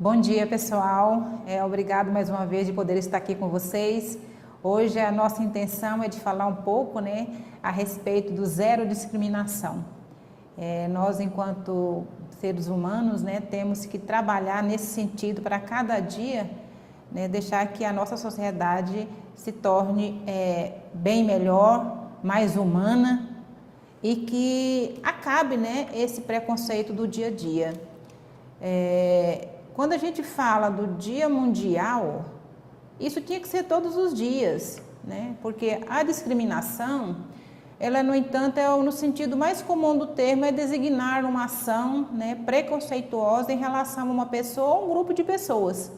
Bom dia, pessoal. Obrigado mais uma vez de poder estar aqui com vocês. Hoje a nossa intenção é de falar um pouco, a respeito do zero discriminação. Nós, enquanto seres humanos, temos que trabalhar nesse sentido para cada dia, deixar que a nossa sociedade se torne bem melhor, mais humana e que acabe, esse preconceito do dia a dia. Quando a gente fala do Dia Mundial, isso tinha que ser todos os dias, porque a discriminação, ela, no entanto, no sentido mais comum do termo, é designar uma ação preconceituosa em relação a uma pessoa ou um grupo de pessoas.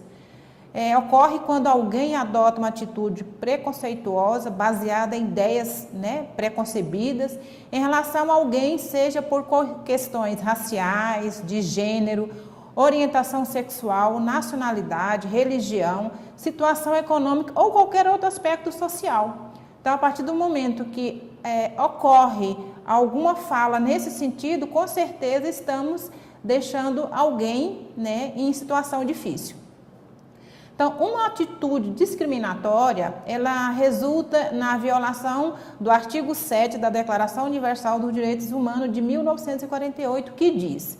Ocorre quando alguém adota uma atitude preconceituosa, baseada em ideias preconcebidas, em relação a alguém, seja por questões raciais, de gênero, orientação sexual, nacionalidade, religião, situação econômica ou qualquer outro aspecto social. Então, a partir do momento que ocorre alguma fala nesse sentido, com certeza estamos deixando alguém em situação difícil. Então, uma atitude discriminatória, ela resulta na violação do artigo 7 da Declaração Universal dos Direitos Humanos de 1948, que diz: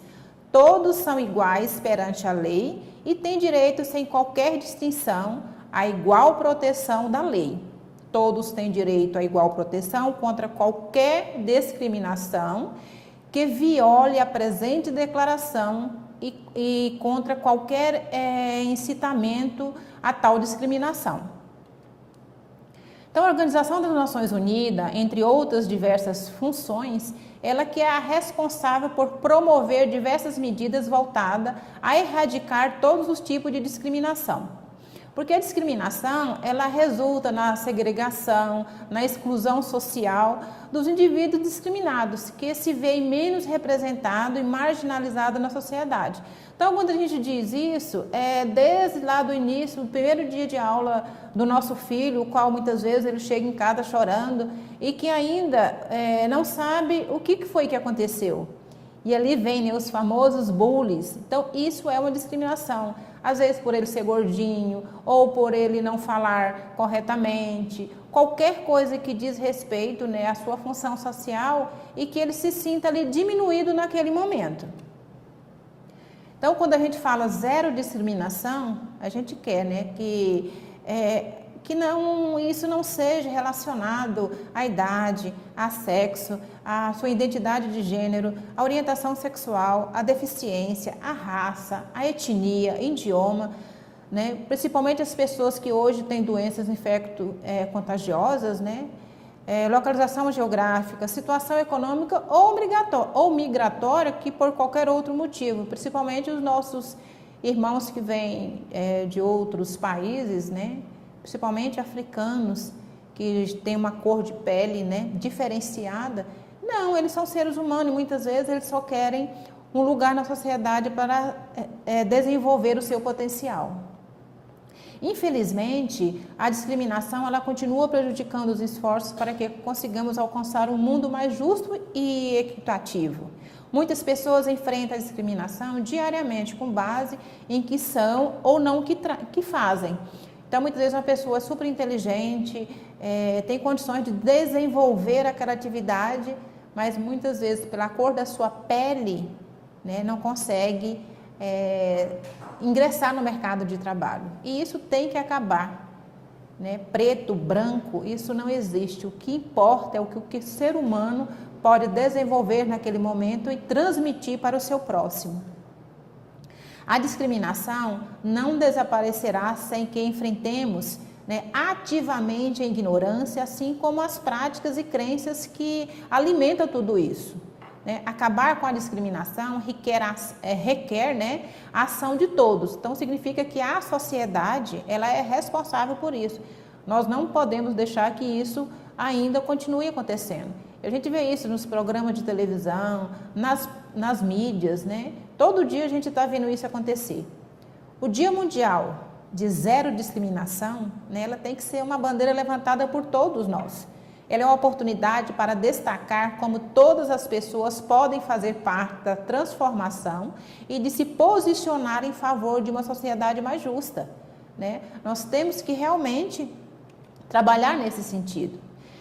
todos são iguais perante a lei e têm direito sem qualquer distinção à igual proteção da lei. Todos têm direito à igual proteção contra qualquer discriminação que viole a presente declaração e contra qualquer incitamento a tal discriminação. Então, a Organização das Nações Unidas, entre outras diversas funções, ela que é a responsável por promover diversas medidas voltadas a erradicar todos os tipos de discriminação. Porque a discriminação, ela resulta na segregação, na exclusão social dos indivíduos discriminados, que se veem menos representados e marginalizados na sociedade. Então, quando a gente diz isso, desde lá do início, o primeiro dia de aula do nosso filho, o qual muitas vezes ele chega em casa chorando e que ainda não sabe o que foi que aconteceu. E ali vem os famosos bullies. Então, isso é uma discriminação. Às vezes por ele ser gordinho, ou por ele não falar corretamente, qualquer coisa que diz respeito à sua função social e que ele se sinta ali diminuído naquele momento. Então, quando a gente fala zero discriminação, a gente quer que isso não seja relacionado à idade, a sexo, à sua identidade de gênero, à orientação sexual, à deficiência, à raça, à etnia, idioma, principalmente as pessoas que hoje têm doenças infecto-contagiosas, localização geográfica, situação econômica ou migratória, que por qualquer outro motivo, principalmente os nossos irmãos que vêm de outros países, principalmente africanos, que têm uma cor de pele diferenciada. Não, eles são seres humanos e muitas vezes eles só querem um lugar na sociedade para desenvolver o seu potencial. Infelizmente, a discriminação ela continua prejudicando os esforços para que consigamos alcançar um mundo mais justo e equitativo. Muitas pessoas enfrentam a discriminação diariamente com base em que são ou não que fazem. Então, muitas vezes uma pessoa é super inteligente, tem condições de desenvolver aquela atividade, mas muitas vezes pela cor da sua pele, não consegue ingressar no mercado de trabalho. E isso tem que acabar. Preto, branco, isso não existe. O que importa é o que o ser humano pode desenvolver naquele momento e transmitir para o seu próximo. A discriminação não desaparecerá sem que enfrentemos ativamente a ignorância, assim como as práticas e crenças que alimentam tudo isso. Acabar com a discriminação requer a ação de todos. Então, significa que a sociedade ela é responsável por isso. Nós não podemos deixar que isso ainda continue acontecendo. A gente vê isso nos programas de televisão, nas mídias, Todo dia a gente está vendo isso acontecer. O Dia Mundial de Zero Discriminação, ela tem que ser uma bandeira levantada por todos nós. ela é uma oportunidade para destacar como todas as pessoas podem fazer parte da transformação e de se posicionar em favor de uma sociedade mais justa, né? Nós temos que realmente trabalhar nesse sentido.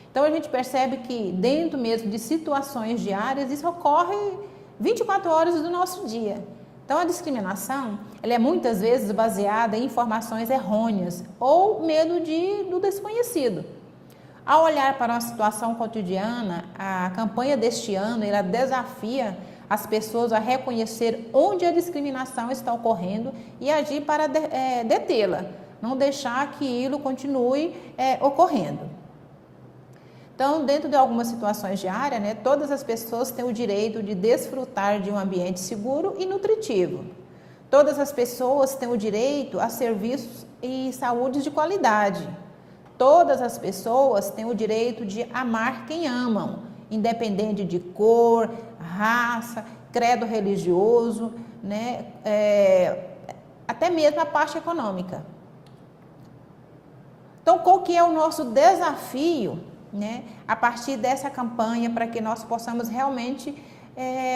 Então a gente percebe que dentro mesmo de situações diárias, isso ocorre 24 horas do nosso dia. Então a discriminação, ela é muitas vezes baseada em informações errôneas ou medo do desconhecido. Ao olhar para uma situação cotidiana, a campanha deste ano, ela desafia as pessoas a reconhecer onde a discriminação está ocorrendo e agir para detê-la, não deixar que aquilo continue ocorrendo. Então, dentro de algumas situações diárias, né, todas as pessoas têm o direito de desfrutar de um ambiente seguro e nutritivo. Todas as pessoas têm o direito a serviços e saúde de qualidade. Todas as pessoas têm o direito de amar quem amam, independente de cor, raça, credo religioso, né, até mesmo a parte econômica. Então, qual que é o nosso desafio, né, a partir dessa campanha, para que nós possamos realmente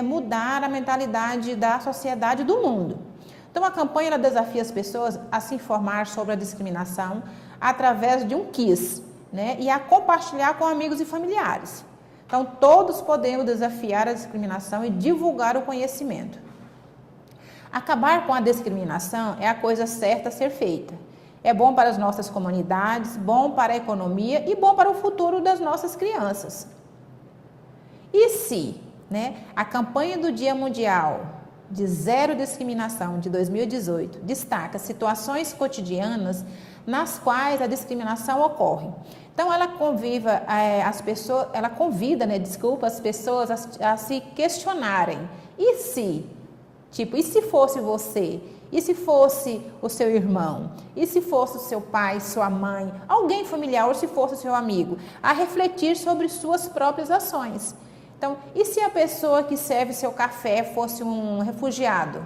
mudar a mentalidade da sociedade do mundo? Então, a campanha ela desafia as pessoas a se informar sobre a discriminação através de um quiz, né, e a compartilhar com amigos e familiares. Então, todos podemos desafiar a discriminação e divulgar o conhecimento. Acabar com a discriminação é a coisa certa a ser feita. É bom para as nossas comunidades, bom para a economia e bom para o futuro das nossas crianças. E se, né, a campanha do Dia Mundial de Zero Discriminação de 2018 destaca situações cotidianas nas quais a discriminação ocorre? Então, ela convida as pessoas a se questionarem. E se? Tipo, e se fosse você? E se fosse o seu irmão? E se fosse o seu pai, sua mãe, alguém familiar, ou se fosse o seu amigo? A refletir sobre suas próprias ações. Então, e se a pessoa que serve seu café fosse um refugiado?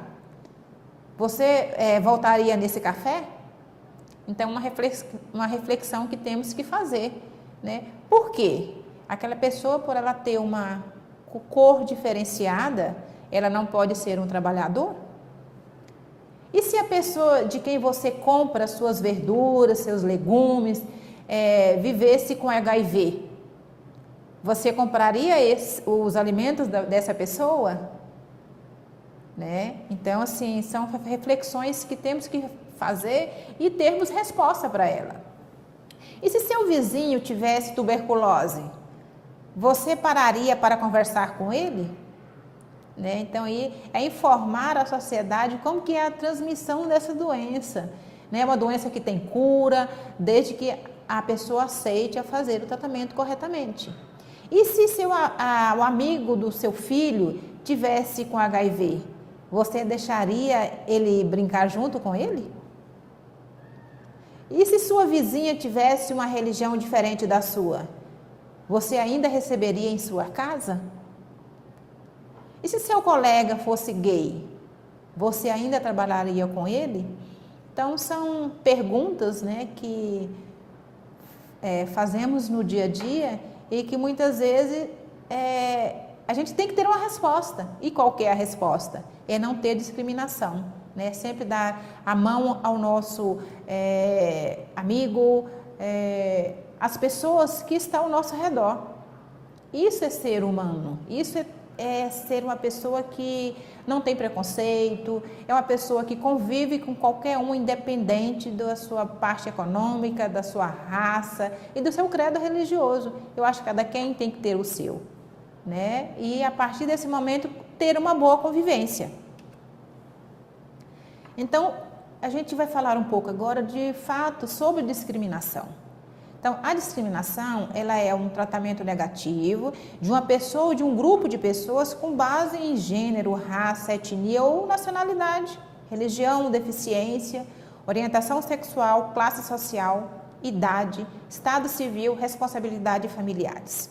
Você voltaria nesse café? Então, uma reflexão que temos que fazer, né? Por quê? Aquela pessoa, por ela ter uma cor diferenciada, ela não pode ser um trabalhador? E se a pessoa de quem você compra suas verduras, seus legumes, vivesse com HIV? Você compraria os alimentos dessa pessoa? Né? Então, assim, são reflexões que temos que fazer e termos resposta para ela. E se seu vizinho tivesse tuberculose, você pararia para conversar com ele? Né? Então, aí é informar a sociedade como que é a transmissão dessa doença. Né? É uma doença que tem cura, desde que a pessoa aceite a fazer o tratamento corretamente. E se o amigo do seu filho tivesse com HIV, você deixaria ele brincar junto com ele? E se sua vizinha tivesse uma religião diferente da sua, você ainda receberia em sua casa? E se seu colega fosse gay, você ainda trabalharia com ele? Então, são perguntas, né, que fazemos no dia a dia e que muitas vezes a gente tem que ter uma resposta. E qual que é a resposta? É não ter discriminação, né? Sempre dar a mão ao nosso amigo, as pessoas que estão ao nosso redor. Isso é ser humano, isso é ser uma pessoa que não tem preconceito, é uma pessoa que convive com qualquer um, independente da sua parte econômica, da sua raça e do seu credo religioso. Eu acho que cada quem tem que ter o seu, né? E a partir desse momento ter uma boa convivência. Então, a gente vai falar um pouco agora de fato sobre discriminação. Então, a discriminação, ela é um tratamento negativo de uma pessoa ou de um grupo de pessoas com base em gênero, raça, etnia ou nacionalidade, religião, deficiência, orientação sexual, classe social, idade, estado civil, responsabilidade familiares.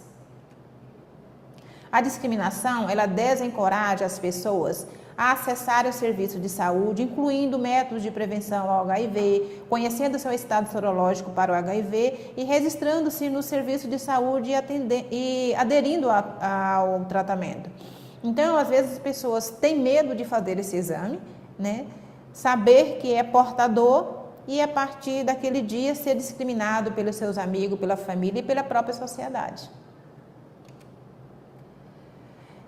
A discriminação, ela desencoraja as pessoas a acessar o serviço de saúde, incluindo métodos de prevenção ao HIV, conhecendo seu estado sorológico para o HIV e registrando-se no serviço de saúde e aderindo ao tratamento. Então, às vezes as pessoas têm medo de fazer esse exame, né? Saber que é portador e a partir daquele dia ser discriminado pelos seus amigos, pela família e pela própria sociedade.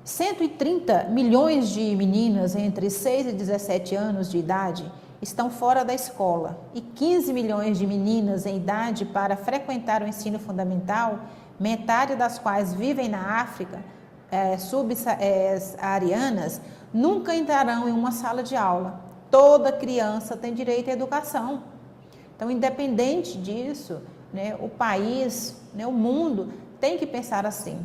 130 milhões de meninas entre 6 e 17 anos de idade estão fora da escola e 15 milhões de meninas em idade para frequentar o ensino fundamental, metade das quais vivem na África subsaarianas, nunca entrarão em uma sala de aula. Toda criança tem direito à educação. Então, independente disso, né, o país, né, o mundo tem que pensar assim.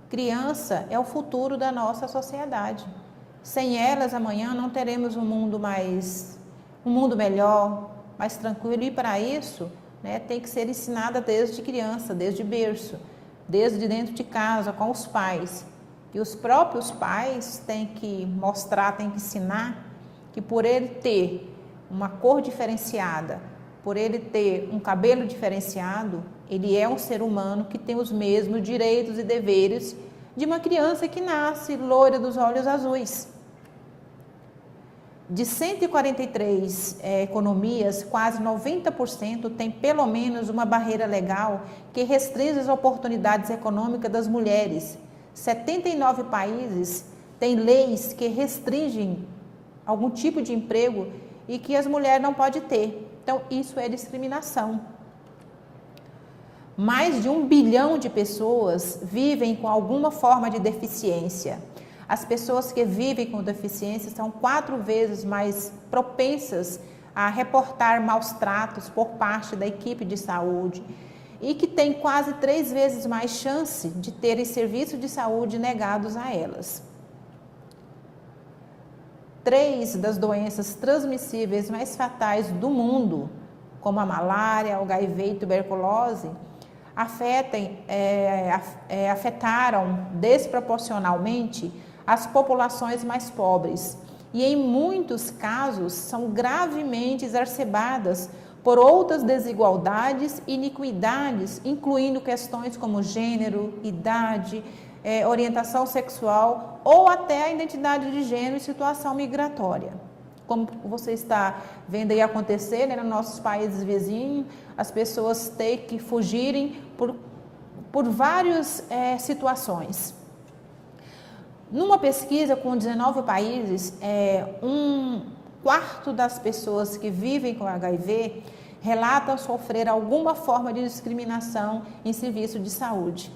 Criança é o futuro da nossa sociedade. Sem elas, amanhã não teremos um mundo melhor, mais tranquilo. E para isso, né, tem que ser ensinada desde criança, desde berço, desde dentro de casa, com os pais. E os próprios pais têm que mostrar, têm que ensinar que por ele ter uma cor diferenciada, por ele ter um cabelo diferenciado, ele é um ser humano que tem os mesmos direitos e deveres de uma criança que nasce loira dos olhos azuis. De 143 economias, quase 90% tem pelo menos uma barreira legal que restringe as oportunidades econômicas das mulheres. 79 países têm leis que restringem algum tipo de emprego e que as mulheres não podem ter. Então, isso é discriminação. Mais de 1 bilhão de pessoas vivem com alguma forma de deficiência. As pessoas que vivem com deficiência são 4 vezes mais propensas a reportar maus tratos por parte da equipe de saúde e que têm quase 3 vezes mais chance de terem serviços de saúde negados a elas. 3 das doenças transmissíveis mais fatais do mundo, como a malária, o HIV e tuberculose, afetaram desproporcionalmente as populações mais pobres e, em muitos casos, são gravemente exacerbadas por outras desigualdades e iniquidades, incluindo questões como gênero, idade, orientação sexual ou até a identidade de gênero e situação migratória. Como você está vendo aí acontecer, né, nos nossos países vizinhos, as pessoas têm que fugirem por várias situações. Numa pesquisa com 19 países, 1/4 das pessoas que vivem com HIV relatam sofrer alguma forma de discriminação em serviço de saúde.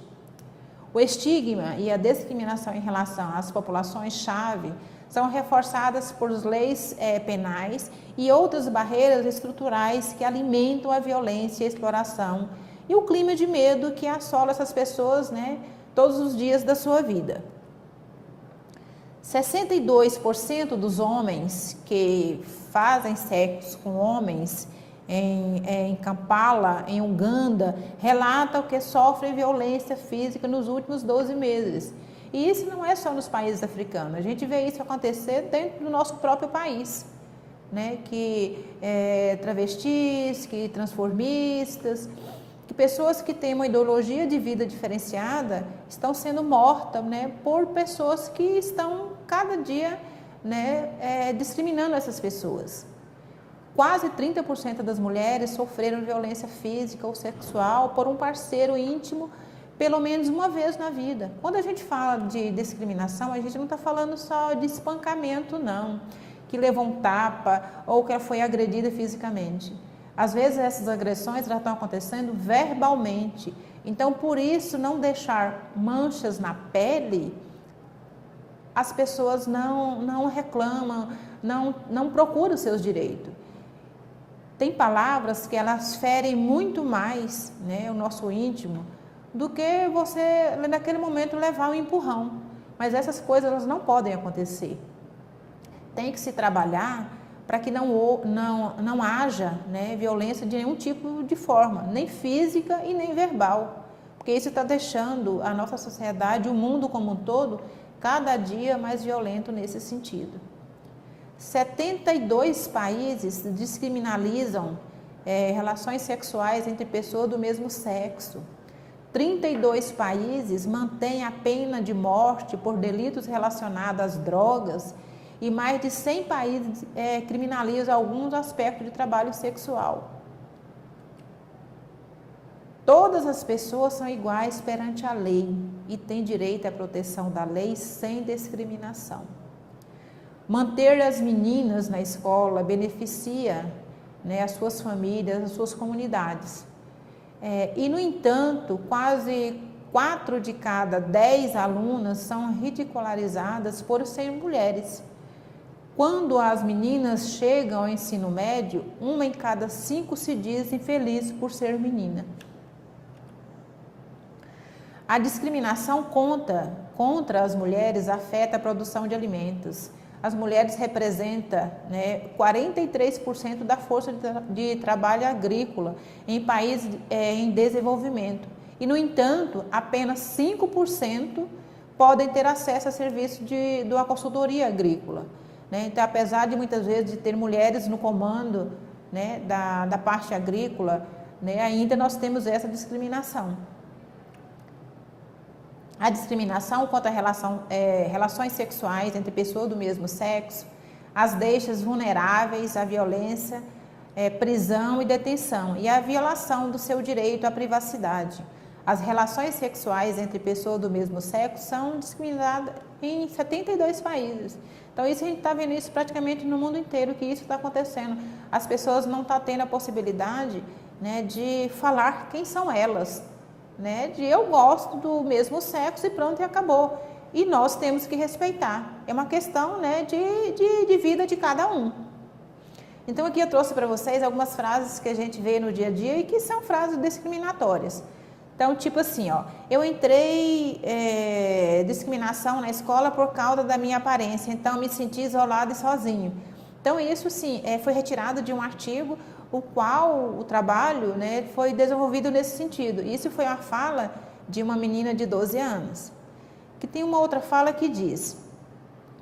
O estigma e a discriminação em relação às populações-chave são reforçadas por leis penais e outras barreiras estruturais que alimentam a violência e a exploração e o clima de medo que assola essas pessoas, né, todos os dias da sua vida. 62% dos homens que fazem sexo com homens em Kampala, em Uganda, relatam que sofrem violência física nos últimos 12 meses. E isso não é só nos países africanos, a gente vê isso acontecer dentro do nosso próprio país, né? Que travestis, que transformistas, que pessoas que têm uma ideologia de vida diferenciada estão sendo mortas, né, por pessoas que estão cada dia, né, discriminando essas pessoas. Quase 30% das mulheres sofreram violência física ou sexual por um parceiro íntimo pelo menos uma vez na vida. Quando a gente fala de discriminação, a gente não está falando só de espancamento, não, que levou um tapa ou que ela foi agredida fisicamente. Às vezes essas agressões já estão acontecendo verbalmente. Então, por isso, não deixar manchas na pele, as pessoas não reclamam, não procuram os seus direitos. Tem palavras que elas ferem muito mais, né, o nosso íntimo, do que você, naquele momento, levar um empurrão. Mas essas coisas elas não podem acontecer. Tem que se trabalhar para que não haja, né, violência de nenhum tipo de forma, nem física e nem verbal. Porque isso está deixando a nossa sociedade, o mundo como um todo, cada dia mais violento nesse sentido. 72 países descriminalizam relações sexuais entre pessoas do mesmo sexo. 32 países mantêm a pena de morte por delitos relacionados às drogas e mais de 100 países criminalizam alguns aspectos de trabalho sexual. Todas as pessoas são iguais perante a lei e têm direito à proteção da lei sem discriminação. Manter as meninas na escola beneficia, as suas famílias, as suas comunidades. E, no entanto, quase 4 de cada 10 alunas são ridicularizadas por serem mulheres. Quando as meninas chegam ao ensino médio, 1 em cada 5 se diz infeliz por ser menina. A discriminação contra as mulheres afeta a produção de alimentos. As mulheres representam 43% da força de trabalho agrícola em países em desenvolvimento. E, no entanto, apenas 5% podem ter acesso a serviços de uma consultoria agrícola. Então, apesar de muitas vezes de ter mulheres no comando da parte agrícola, ainda nós temos essa discriminação. A discriminação contra relações sexuais entre pessoas do mesmo sexo as deixa vulneráveis à violência, prisão e detenção e à violação do seu direito à privacidade. As relações sexuais entre pessoas do mesmo sexo são discriminadas em 72 países. Então, isso a gente está vendo isso praticamente no mundo inteiro, que isso está acontecendo. As pessoas não estão tendo a possibilidade de falar quem são elas. De eu gosto do mesmo sexo e pronto, e acabou. E nós temos que respeitar. É uma questão de vida de cada um. Então, aqui eu trouxe para vocês algumas frases que a gente vê no dia a dia e que são frases discriminatórias. Então, tipo assim, eu entrei discriminação na escola por causa da minha aparência, então me senti isolado e sozinho. Então, isso sim, foi retirado de um artigo o qual o trabalho foi desenvolvido nesse sentido. Isso foi uma fala de uma menina de 12 anos. Que tem uma outra fala que diz: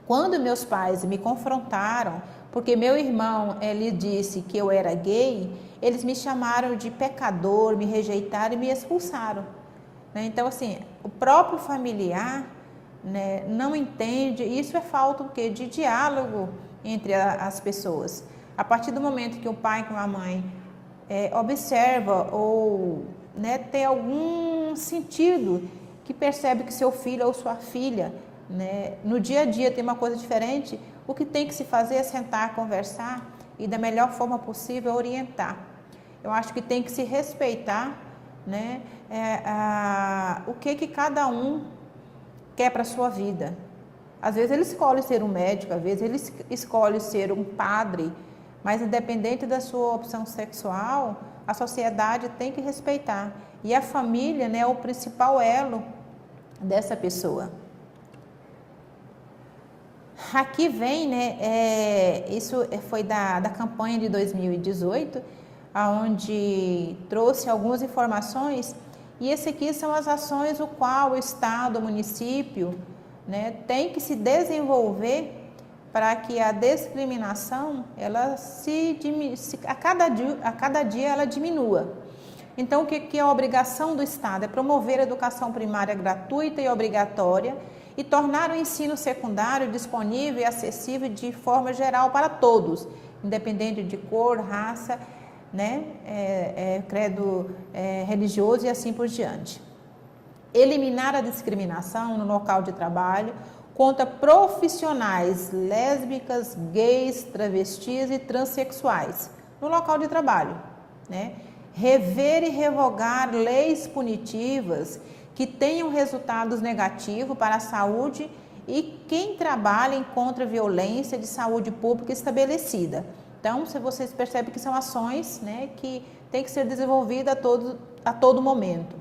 quando meus pais me confrontaram, porque meu irmão lhe disse que eu era gay, eles me chamaram de pecador, me rejeitaram e me expulsaram. Então, assim, o próprio familiar não entende, isso é falta de diálogo entre as pessoas. A partir do momento que o pai com a mãe observa ou tem algum sentido que percebe que seu filho ou sua filha no dia a dia tem uma coisa diferente, o que tem que se fazer é sentar, conversar e da melhor forma possível orientar. Eu acho que tem que se respeitar o que cada um quer para a sua vida. Às vezes ele escolhe ser um médico, às vezes ele escolhe ser um padre, mas independente da sua opção sexual, a sociedade tem que respeitar. E a família é o principal elo dessa pessoa. Aqui vem, isso foi da campanha de 2018, onde trouxe algumas informações, e esse aqui são as ações o qual o Estado, o município, tem que se desenvolver para que a discriminação ela a cada dia ela diminua. Então, o que é a obrigação do Estado? É promover a educação primária gratuita e obrigatória e tornar o ensino secundário disponível e acessível de forma geral para todos, independente de cor, raça, credo religioso e assim por diante. Eliminar a discriminação no local de trabalho contra profissionais lésbicas, gays, travestis e transexuais no local de trabalho. Rever e revogar leis punitivas que tenham resultados negativos para a saúde e quem trabalha contra a violência de saúde pública estabelecida. Então, se vocês percebem que são ações que tem que ser desenvolvidas a todo momento.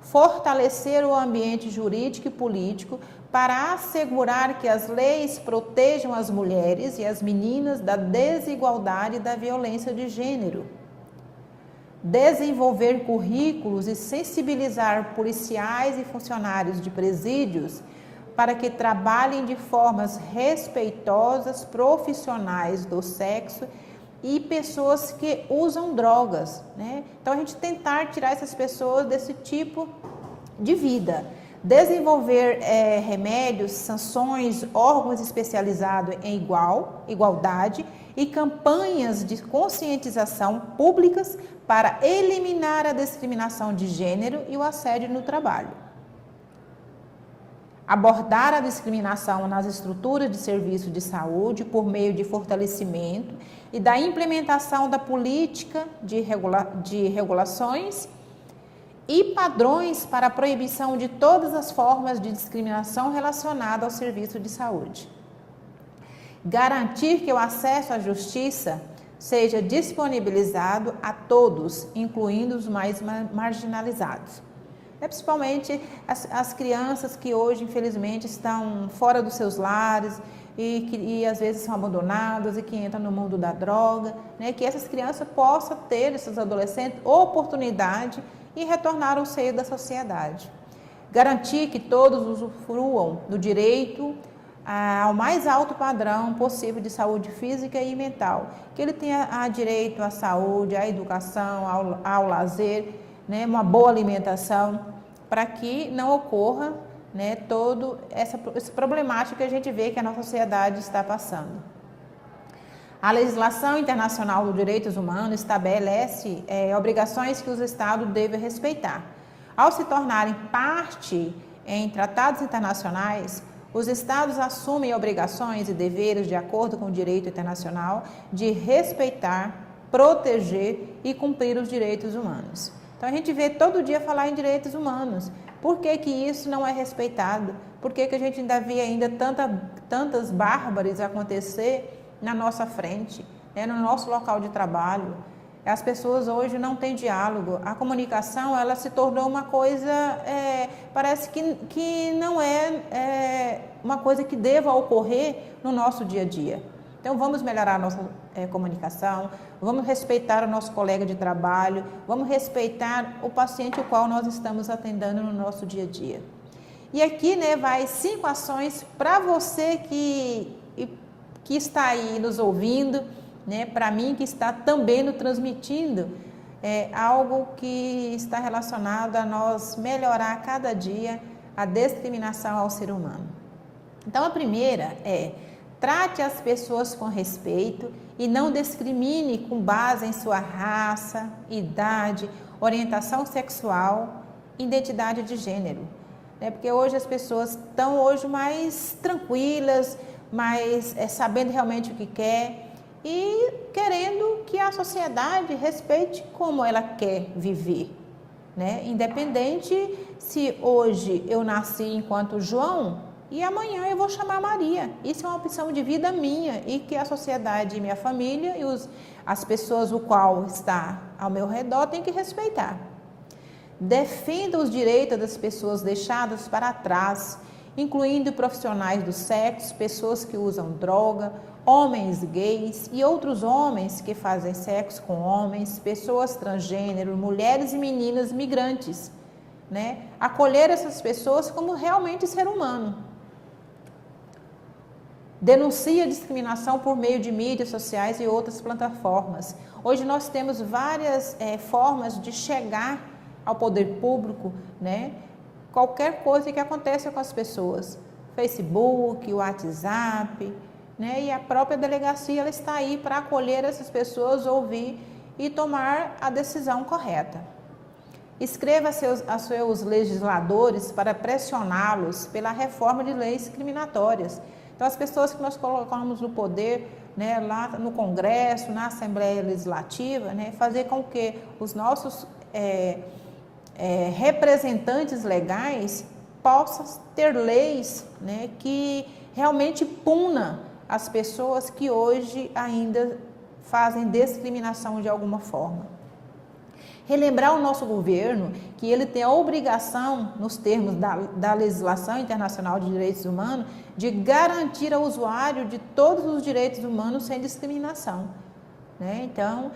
Fortalecer o ambiente jurídico e político para assegurar que as leis protejam as mulheres e as meninas da desigualdade e da violência de gênero. Desenvolver currículos e sensibilizar policiais e funcionários de presídios para que trabalhem de formas respeitosas, profissionais do sexo e pessoas que usam drogas, né? Então a gente tentar tirar essas pessoas desse tipo de vida. Desenvolver remédios, sanções, órgãos especializados em igualdade e campanhas de conscientização públicas para eliminar a discriminação de gênero e o assédio no trabalho. Abordar a discriminação nas estruturas de serviço de saúde por meio de fortalecimento e da implementação da política de regulações e padrões para a proibição de todas as formas de discriminação relacionada ao serviço de saúde. Garantir que o acesso à justiça seja disponibilizado a todos, incluindo os mais marginalizados. Principalmente as crianças que hoje, infelizmente, estão fora dos seus lares e às vezes são abandonadas e que entram no mundo da droga, né? Que essas crianças possam ter, esses adolescentes, oportunidade e retornar ao seio da sociedade. Garantir que todos usufruam do direito ao mais alto padrão possível de saúde física e mental, que ele tenha direito à saúde, à educação, ao lazer, né, uma boa alimentação, para que não ocorra, né, toda essa problemática que a gente vê que a nossa sociedade está passando. A legislação internacional dos direitos humanos estabelece obrigações que os Estados devem respeitar. Ao se tornarem parte em tratados internacionais, os Estados assumem obrigações e deveres de acordo com o direito internacional de respeitar, proteger e cumprir os direitos humanos. Então a gente vê todo dia falar em direitos humanos. Por que que isso não é respeitado? Por que que a gente ainda vê tantas bárbaras acontecer na nossa frente, né, no nosso local de trabalho? As pessoas hoje não têm diálogo. A comunicação, ela se tornou uma coisa, parece que não é uma coisa que deva ocorrer no nosso dia a dia. Então vamos melhorar a nossa comunicação, vamos respeitar o nosso colega de trabalho, vamos respeitar o paciente o qual nós estamos atendendo no nosso dia a dia. E aqui, né, vai 5 ações para você que está aí nos ouvindo, né, para mim que está também nos transmitindo, algo que está relacionado a nós melhorar a cada dia a discriminação ao ser humano. Então a primeira trate as pessoas com respeito e não discrimine com base em sua raça, idade, orientação sexual, identidade de gênero. Porque hoje as pessoas estão mais tranquilas, mais sabendo realmente o que quer e querendo que a sociedade respeite como ela quer viver, né? Independente se hoje eu nasci enquanto João e amanhã eu vou chamar Maria. Isso é uma opção de vida minha e que a sociedade, minha família e as pessoas o qual está ao meu redor têm que respeitar. Defenda os direitos das pessoas deixadas para trás, incluindo profissionais do sexo, pessoas que usam droga, homens gays e outros homens que fazem sexo com homens, pessoas transgênero, mulheres e meninas migrantes, né? Acolher essas pessoas como realmente ser humano. Denuncie a discriminação por meio de mídias sociais e outras plataformas. Hoje nós temos várias formas de chegar ao poder público, né? Qualquer coisa que aconteça com as pessoas, Facebook, WhatsApp, né? E a própria delegacia ela está aí para acolher essas pessoas, ouvir e tomar a decisão correta. Escreva a seus legisladores para pressioná-los pela reforma de leis discriminatórias. Então, as pessoas que nós colocamos no poder, né, lá no Congresso, na Assembleia Legislativa, né, fazer com que os nossos representantes legais possam ter leis, né, que realmente punam as pessoas que hoje ainda fazem discriminação de alguma forma. Relembrar o nosso governo que ele tem a obrigação, nos termos da legislação internacional de direitos humanos, de garantir ao usuário de todos os direitos humanos sem discriminação, né? Então,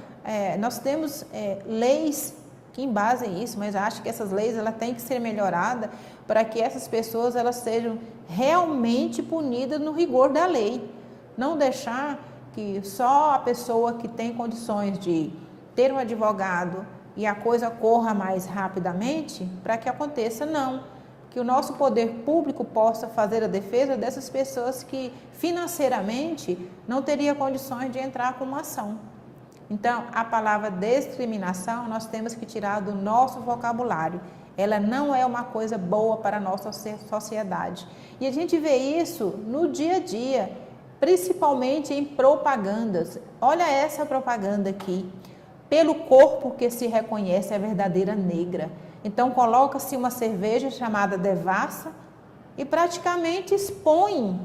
nós temos leis que embasem isso, mas acho que essas leis ela têm que ser melhoradas para que essas pessoas elas sejam realmente punidas no rigor da lei. Não deixar que só a pessoa que tem condições de ter um advogado e a coisa corra mais rapidamente para que aconteça, não. Que o nosso poder público possa fazer a defesa dessas pessoas que financeiramente não teria condições de entrar com uma ação. Então, a palavra discriminação nós temos que tirar do nosso vocabulário. Ela não é uma coisa boa para a nossa sociedade. E a gente vê isso no dia a dia, principalmente em propagandas. Olha essa propaganda aqui. Pelo corpo que se reconhece a verdadeira negra. Então, coloca-se uma cerveja chamada Devassa e praticamente expõe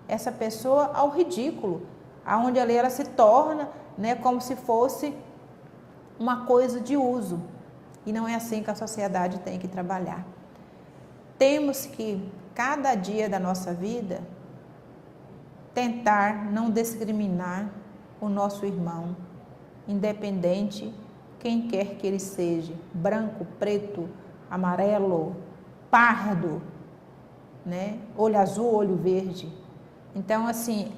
essa pessoa ao ridículo, aonde ali ela se torna, né, como se fosse uma coisa de uso. E não é assim que a sociedade tem que trabalhar. Temos que, cada dia da nossa vida, tentar não discriminar o nosso irmão, independente quem quer que ele seja, branco, preto, amarelo, pardo, né? Olho azul, olho verde. Então, assim,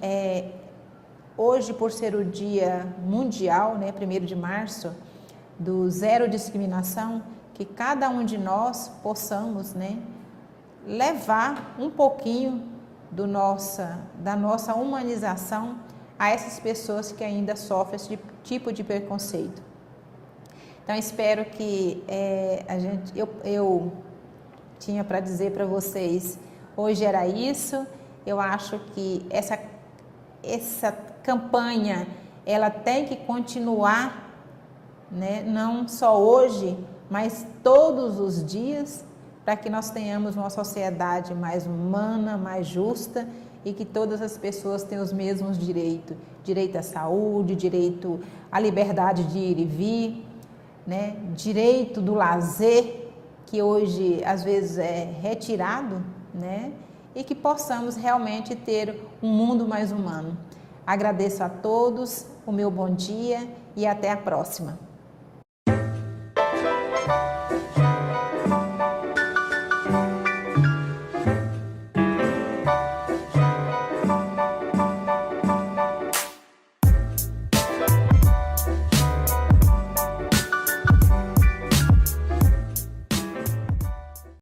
hoje, por ser o dia mundial, né, 1º de março, do zero discriminação, que cada um de nós possamos, né, levar um pouquinho da nossa humanização a essas pessoas que ainda sofrem esse tipo de preconceito. Então, espero que eu tinha para dizer para vocês, hoje era isso. Eu acho que essa campanha, ela tem que continuar, né? Não só hoje, mas todos os dias, para que nós tenhamos uma sociedade mais humana, mais justa e que todas as pessoas tenham os mesmos direitos. Direito à saúde, direito à liberdade de ir e vir, né? Direito do lazer, que hoje às vezes é retirado, né? E que possamos realmente ter um mundo mais humano. Agradeço a todos, o meu bom dia e até a próxima.